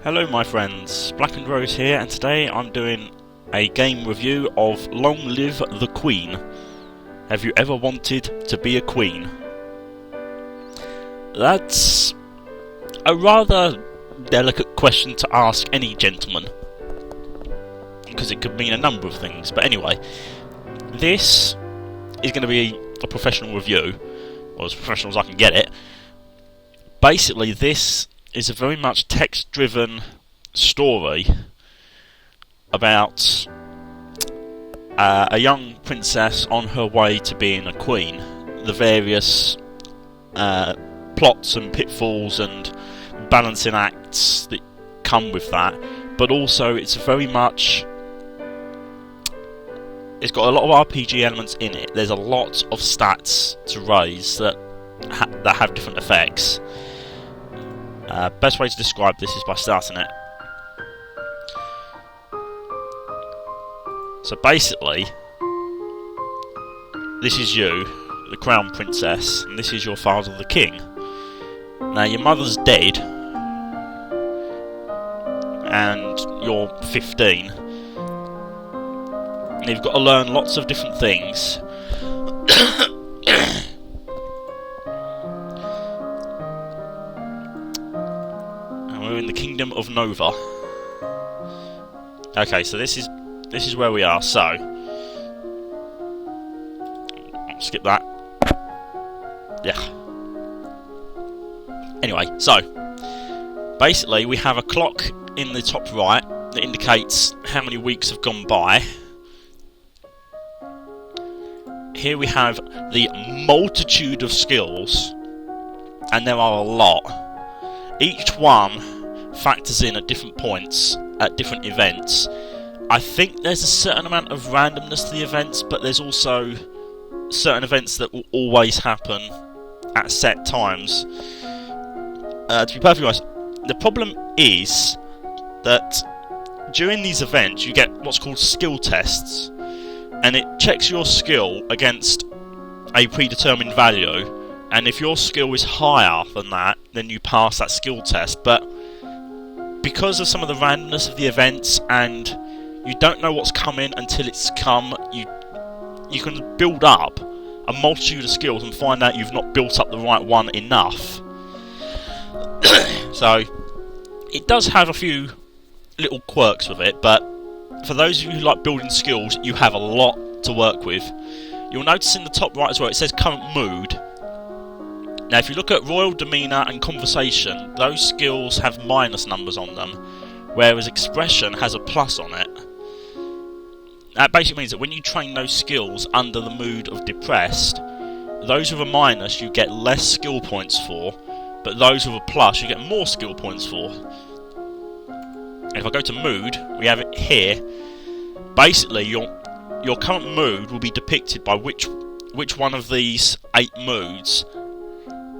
Hello my friends, blackendrose here, and today I'm doing a game review of Long Live the Queen. Have you ever wanted to be a queen? That's a rather delicate question to ask any gentleman, because it could mean a number of things. But anyway, this is going to be a professional review, or as professional as I can get it. Basically, this is a very much text-driven story about a young princess on her way to being a queen. The various plots and pitfalls and balancing acts that come with that, but also it's very much... It's got a lot of RPG elements in it. There's a lot of stats to raise that have different effects. Best way to describe this is by starting it. So basically, this is you, the crown princess, and this is your father, the king. Now your mother's dead, and you're 15, and you've got to learn lots of different things. We're in the Kingdom of Nova. Okay, so this is where we are. So I'll skip that. Yeah. Anyway, so basically we have a clock in the top right that indicates how many weeks have gone by. Here we have the multitude of skills, and there are a lot. Each one factors in at different points, at different events. I think there's a certain amount of randomness to the events, but there's also certain events that will always happen at set times. To be perfectly honest, the problem is that during these events you get what's called skill tests, and it checks your skill against a predetermined value. And if your skill is higher than that, then you pass that skill test. But because of some of the randomness of the events, and you don't know what's coming until it's come, you can build up a multitude of skills and find out you've not built up the right one enough. So it does have a few little quirks with it, but for those of you who like building skills, you have a lot to work with. You'll notice in the top right as well, it says current mood. Now if you look at royal demeanour and conversation, those skills have minus numbers on them, whereas expression has a plus on it. That basically means that when you train those skills under the mood of depressed, those with a minus you get less skill points for, but those with a plus you get more skill points for. And if I go to mood, we have it here. Basically your current mood will be depicted by which one of these 8 moods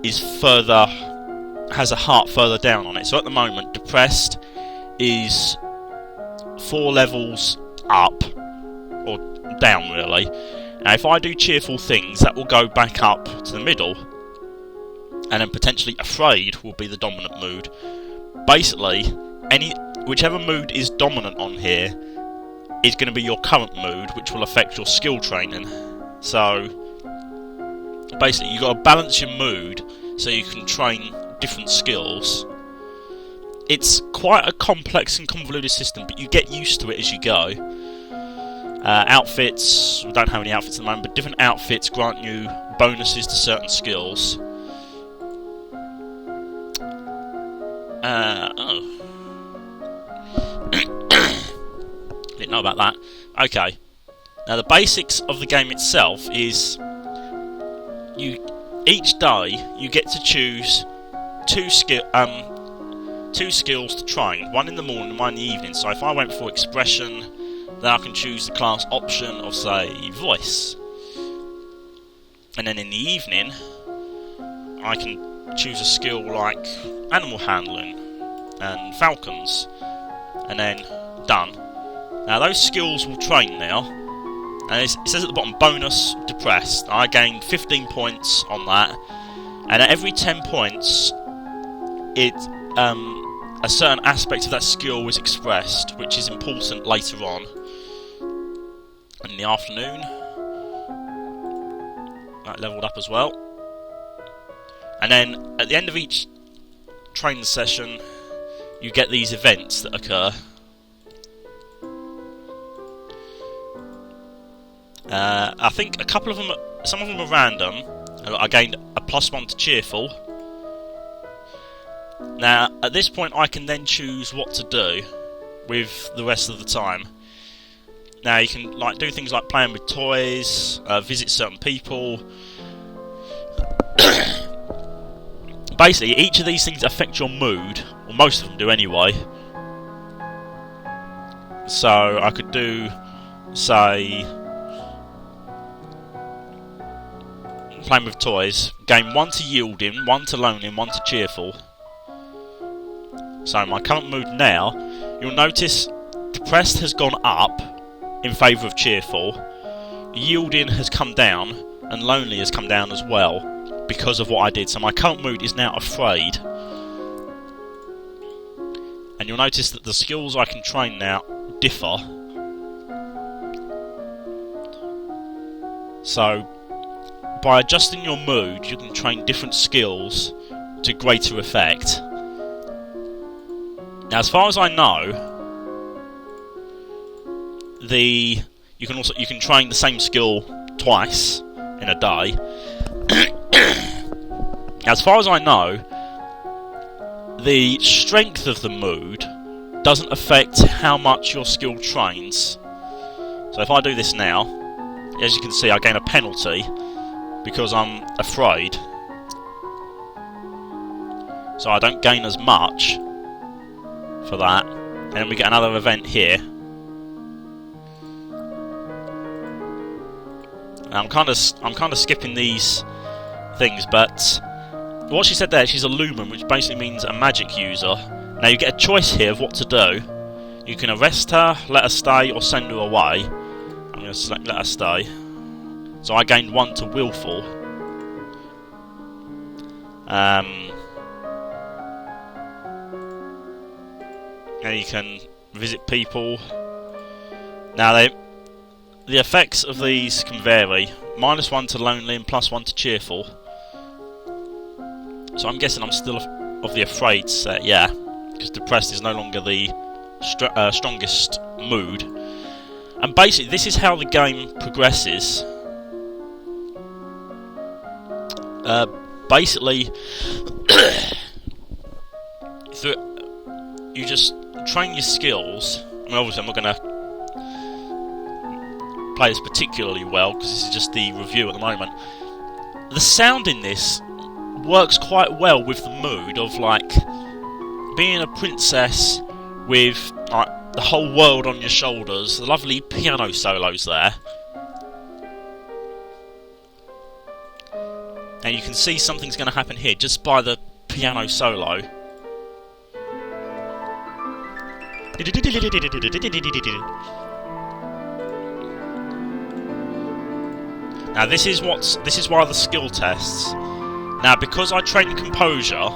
has a heart further down on it. So at the moment, depressed is 4 levels up, or down really. Now if I do cheerful things, that will go back up to the middle, and then potentially afraid will be the dominant mood. Basically, whichever mood is dominant on here is going to be your current mood, which will affect your skill training. So basically, you've got to balance your mood so you can train different skills. It's quite a complex and convoluted system, but you get used to it as you go. Outfits, we don't have any outfits at the moment, but different outfits grant you bonuses to certain skills. Didn't know about that. Okay. Now the basics of the game itself is each day you get to choose two skills to train, one in the morning and one in the evening. So if I went for expression, then I can choose the class option of, say, voice. And then in the evening I can choose a skill like animal handling and falcons, and then done. Now those skills will train now. And it says at the bottom, bonus depressed. I gained 15 points on that. And at every 10 points, it a certain aspect of that skill is expressed, which is important later on in the afternoon. That leveled up as well. And then at the end of each training session, you get these events that occur. I think a couple of them, some of them are random. I gained a +1 to cheerful. Now, at this point, I can then choose what to do with the rest of the time. Now, you can do things like playing with toys, visit certain people. Basically, each of these things affect your mood, or most of them do anyway. So, I could do, say, playing with toys, gain 1 to yielding, 1 to lonely, and 1 to cheerful. So my current mood now, you'll notice depressed has gone up in favour of cheerful, yielding has come down, and lonely has come down as well because of what I did. So my current mood is now afraid. And you'll notice that the skills I can train now differ. So by adjusting your mood, you can train different skills to greater effect. Now, as far as I know, you can train the same skill twice in a day. Now, as far as I know, the strength of the mood doesn't affect how much your skill trains. So if I do this now, as you can see, I gain a penalty because I'm afraid. So I don't gain as much for that. And then we get another event here. Now, I'm kind of skipping these things, but what she said there, she's a lumen, which basically means a magic user. Now you get a choice here of what to do. You can arrest her, let her stay, or send her away. I'm going to select let her stay. So I gained 1 to willful. And you can visit people. Now the effects of these can vary. -1 to lonely and +1 to cheerful. So I'm guessing I'm still of the afraid set, yeah, because depressed is no longer the strongest mood. And basically, this is how the game progresses. Basically, you just train your skills. I mean, obviously, I'm not going to play this particularly well because this is just the review at the moment. The sound in this works quite well with the mood of being a princess with the whole world on your shoulders. The lovely piano solos there. And you can see something's going to happen here just by the piano solo. Now this is why the skill tests. Now because I trained composure,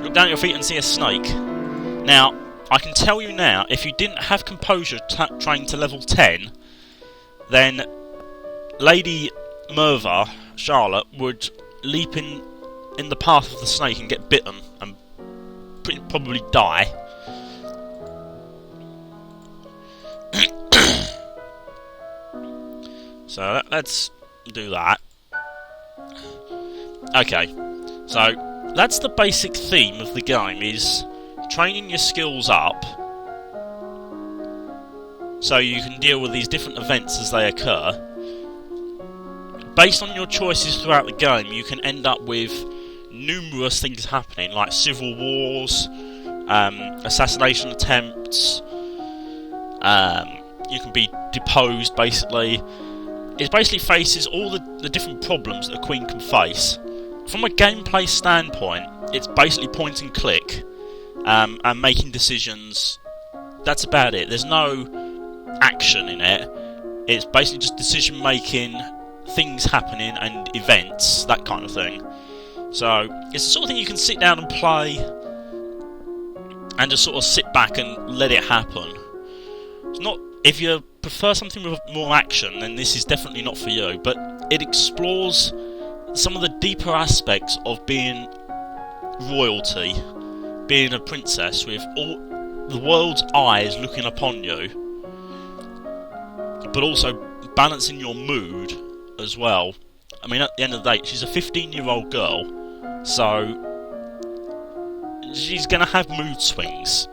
look down at your feet and see a snake. Now I can tell you now, if you didn't have composure trained to level 10, then Lady Merva, Charlotte, would leap in the path of the snake and get bitten and probably die. So let's do that. Okay, so that's the basic theme of the game, is training your skills up so you can deal with these different events as they occur. Based on your choices throughout the game, you can end up with numerous things happening, like civil wars, assassination attempts. You can be deposed, basically. It basically faces all the different problems that a queen can face. From a gameplay standpoint, it's basically point and click, and making decisions. That's about it. There's no action in it. It's basically just decision making, things happening, and events, that kind of thing. So it's the sort of thing you can sit down and play and just sort of sit back and let it happen. It's not, if you prefer something with more action, then this is definitely not for you, but it explores some of the deeper aspects of being royalty, being a princess with all the world's eyes looking upon you, but also balancing your mood as well. I mean, at the end of the day, she's a 15-year-old girl, so she's going to have mood swings.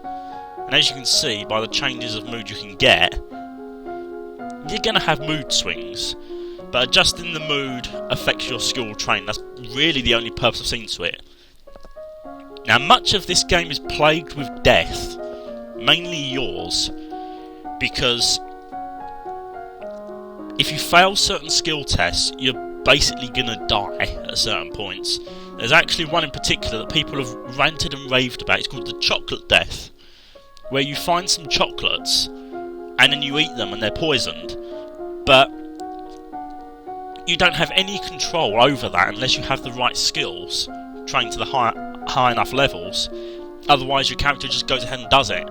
And as you can see by the changes of mood you can get, you're going to have mood swings. But adjusting the mood affects your skill training. That's really the only purpose I've seen to it. Now, much of this game is plagued with death, mainly yours, because if you fail certain skill tests, you're basically gonna die at certain points. There's actually one in particular that people have ranted and raved about. It's called the chocolate death, where you find some chocolates and then you eat them and they're poisoned, but you don't have any control over that unless you have the right skills, trained to the high enough levels. Otherwise your character just goes ahead and does it,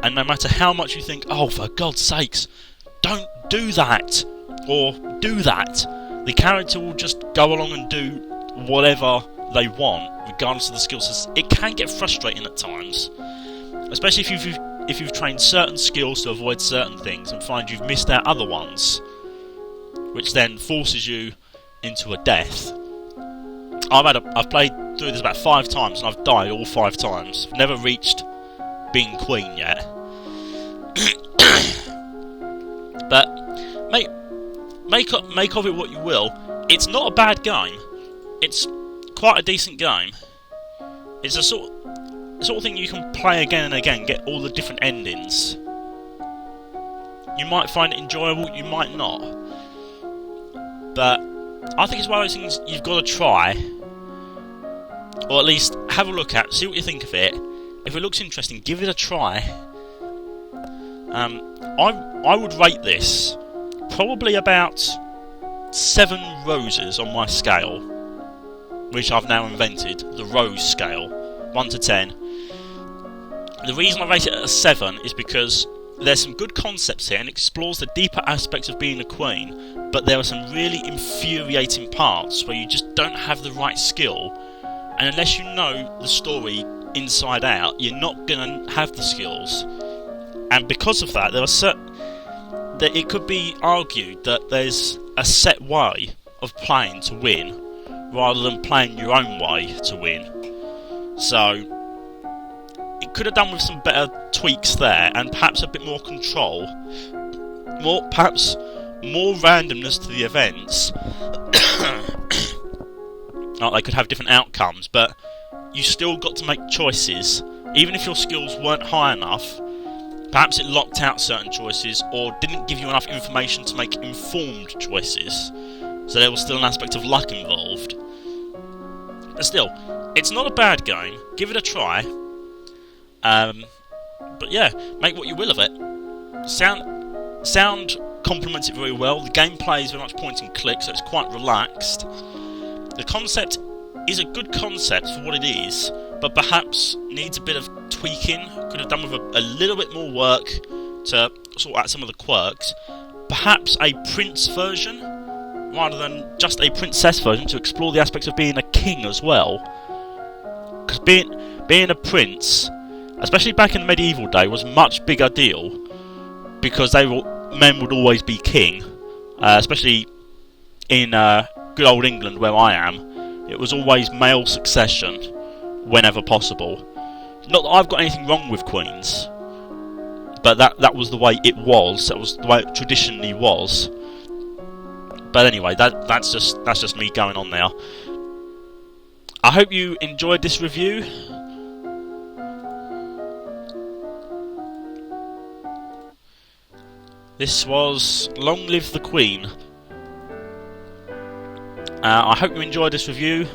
and no matter how much you think, oh, for God's sakes, don't do that or do that, the character will just go along and do whatever they want regardless of the skills. It can get frustrating at times, especially if you've trained certain skills to avoid certain things and find you've missed out other ones, which then forces you into a death. I've played through this about 5 times and I've died all 5 times. I've never reached being queen yet. But make of it what you will. It's not a bad game. It's quite a decent game. It's a sort of thing you can play again and again, get all the different endings. You might find it enjoyable, you might not. But I think it's one of those things you've got to try, or at least have a look at, see what you think of it. If it looks interesting, give it a try. I would rate this probably about 7 roses on my scale, which I've now invented, the rose scale, 1 to 10. The reason I rate it at a 7 is because there's some good concepts here and explores the deeper aspects of being a queen, but there are some really infuriating parts where you just don't have the right skill, and unless you know the story inside out, you're not going to have the skills. And because of that, that it could be argued that there's a set way of playing to win, rather than playing your own way to win. So it could have done with some better tweaks there, and perhaps a bit more control, perhaps more randomness to the events. Like they could have different outcomes, but you still got to make choices. Even if your skills weren't high enough, perhaps it locked out certain choices or didn't give you enough information to make informed choices. So there was still an aspect of luck involved. But still, it's not a bad game. Give it a try. But yeah, make what you will of it. Sound complements it very well. The gameplay is very much point and click, so it's quite relaxed. The concept is a good concept for what it is, but perhaps needs a bit of tweaking. Could have done with a little bit more work to sort out some of the quirks. Perhaps a prince version, rather than just a princess version, to explore the aspects of being a king as well. Because being a prince, especially back in the medieval day, was a much bigger deal, because men would always be king, especially in good old England where I am. It was always male succession whenever possible. Not that I've got anything wrong with queens, but that was the way it was. That was the way it traditionally was. But anyway, that's just me going on now. I hope you enjoyed this review. This was Long Live the Queen. I hope you enjoyed this review.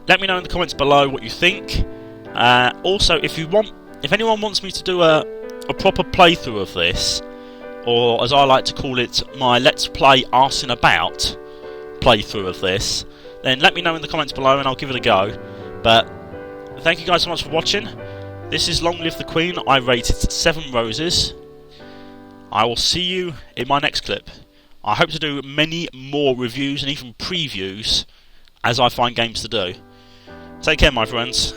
Let me know in the comments below what you think. Also, if anyone wants me to do a proper playthrough of this, or as I like to call it, my Let's Play Arsing About playthrough of this, then let me know in the comments below and I'll give it a go. But thank you guys so much for watching. This is Long Live the Queen. I rated 7 roses. I will see you in my next clip. I hope to do many more reviews and even previews as I find games to do. Take care, my friends.